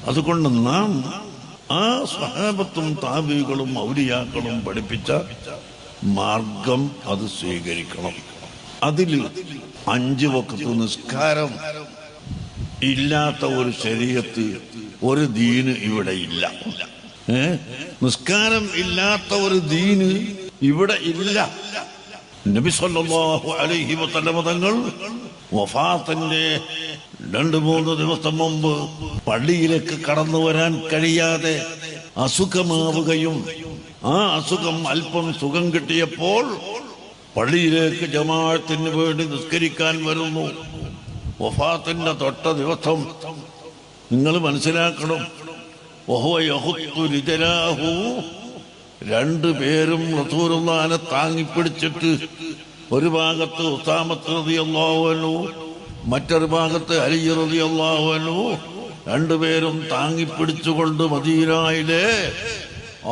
അതുകൊണ്ട് നാം ആ സ്വഹാബത്തും താബികളും ഔലിയാക്കളും പഠിപ്പിച്ച മാർഗം അത് സ്വീകരിക്കണം. അതിൽ 5 വഖ്ത് നിസ്കാരം ഇല്ലാത്ത ഒരു ശരീഅത്ത്, ഒരു ദീന് ഇവിടെ ഇല്ല. നിസ്കാരം ഇല്ലാത്ത ഒരു ദീന് ഇവിടെ ഇല്ല. നബി സല്ലല്ലാഹു അലൈഹി വസല്ലം തങ്ങൾ വഫാത്തിന്റെ 2-3 ദിവസം മുമ്പ് പള്ളിയിലേക്ക് കടന്നു വരാൻ കഴിയാതെ അസുഖമാവുകയും ആ അസുഖം അല്പം സുഖം കിട്ടിയപ്പോൾ പള്ളിയിലേക്ക് ജമാഅത്തിന് വേണ്ടി നിസ്കരിക്കാൻ വരുന്നു. വഫാത്തിന്റെ തൊട്ട ദിവസം നിങ്ങൾ മനസ്സിലാക്കണം, രണ്ടുപേരും റസൂലുള്ളാഹിനെ താങ്ങിപ്പിടിച്ചിട്ട് ഒരു ഭാഗത്ത് ഉസാമത്ത് റളിയല്ലാഹു അൻഹു, മറ്റൊരു ഭാഗത്ത് അലി റളിയല്ലാഹു അൻഹു, രണ്ടുപേരും താങ്ങിപ്പിടിച്ചുകൊണ്ട് മദീനയിലെ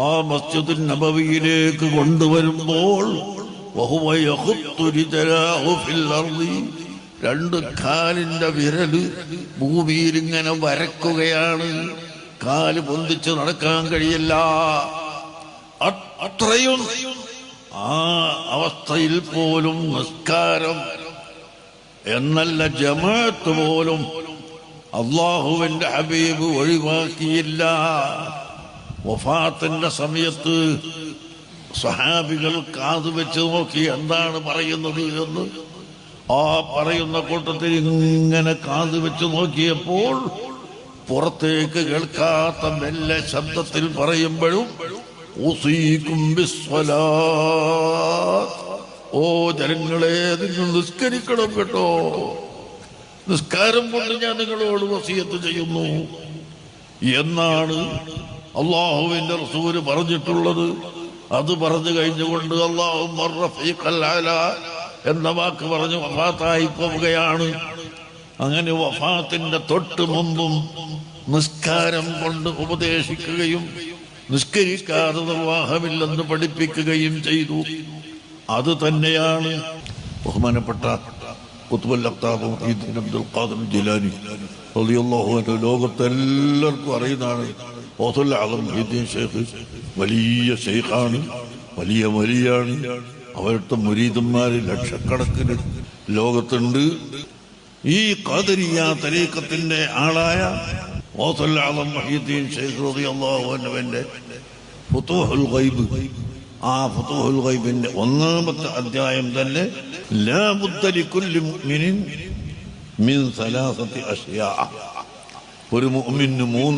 ആ മസ്ജിദുൻ നബവിയിലേക്ക് കൊണ്ടുവരുമ്പോൾ രണ്ട് കാലിന്റെ വിരല് ഭൂമിയിൽ ഇങ്ങനെ വരക്കുകയാണ്. കാല് പൊന്തിച്ച് നടക്കാൻ കഴിയില്ല. അത്രയും ആ അവസ്ഥയിൽ പോലും നിസ്കാരം എന്നല്ല ജമാഅത്ത് പോലും അല്ലാഹുവിന്റെ ഹബീബ് ഒഴിവാക്കിയില്ല. വഫാത്തിന്റെ സമയത്ത് സ്വഹാബികൾ കാതുവെച്ച് നോക്കി എന്താണ് പറയുന്നത് എന്ന്. ആ പറയുന്ന കൂട്ടത്തിൽ ഇങ്ങനെ കാതുവെച്ച് നോക്കിയപ്പോൾ പുറത്തേക്ക് കേൾക്കാത്ത മെല്ലെ ശബ്ദത്തിൽ പറയുമ്പോഴും ഉസീകും ബിസ്സലാത്ത്, ഓ ജനങ്ങളെ നിങ്ങൾ നിസ്കരിക്കണം കേട്ടോ, നിസ്കാരം കൊണ്ട് ഞാൻ നിങ്ങളോട് വസിയത്ത് ചെയ്യുന്നു എന്നാണ് അല്ലാഹുവിന്റെ റസൂല് പറഞ്ഞിട്ടുള്ളത്. അത് പറഞ്ഞു കഴിഞ്ഞുകൊണ്ട് അല്ലാഹുമ്മ റഫീഖൽ അലാ എന്ന വാക്ക് പറഞ്ഞു വഫാത്തായി പോവുകയാണ്. അങ്ങനെ വഫാത്തിന്റെ തൊട്ട് മുമ്പും നിസ്കാരം കൊണ്ട് ഉപദേശിക്കുകയും നിസ്കരിക്കാതെ നിർവാഹമില്ലെന്ന് പഠിപ്പിക്കുകയും ചെയ്തു. അത് തന്നെയാണ് ബഹുമാനപ്പെട്ട ഖുത്ബുൽ അഖ്താബ് മുഹീദ്ദീൻ അബ്ദുൽ ഖാദിർ ജിലാനി റളിയല്ലാഹു അൻഹു ലോകത്തെല്ലാവർക്കും അറിയുന്നതാണ്. ഗൗസുൽ ആസം മുഹീദ്ദീൻ ഷെയ്ഖ് വലിയ ഷെയ്ഖാണ്, വലിയ വലിയാണ്. അവരുടെ മുരീദന്മാര് ലക്ഷക്കണക്കിന് ലോകത്തുണ്ട്. ഈ ഖാദിരിയ തരീഖത്തിന്റെ ആളായ ഗൗസുൽ ആസം മുഹീദ്ദീൻ ഷെയ്ഖ് റളിയല്ലാഹു അൻഹുവിന്റെ ഫുതൂഹുൽ ഗൈബ്, ആ ഫുതൂഹുൽ ഗൈബിന്റെ 1-ാമത്തെ അധ്യായം തന്നെ ലാ ബുദ്ദ ലികുല്ലി മുഅ്മിനിൻ മിൻ 3 അഷ്യാ, ഒരു മുഅ്മിന് 3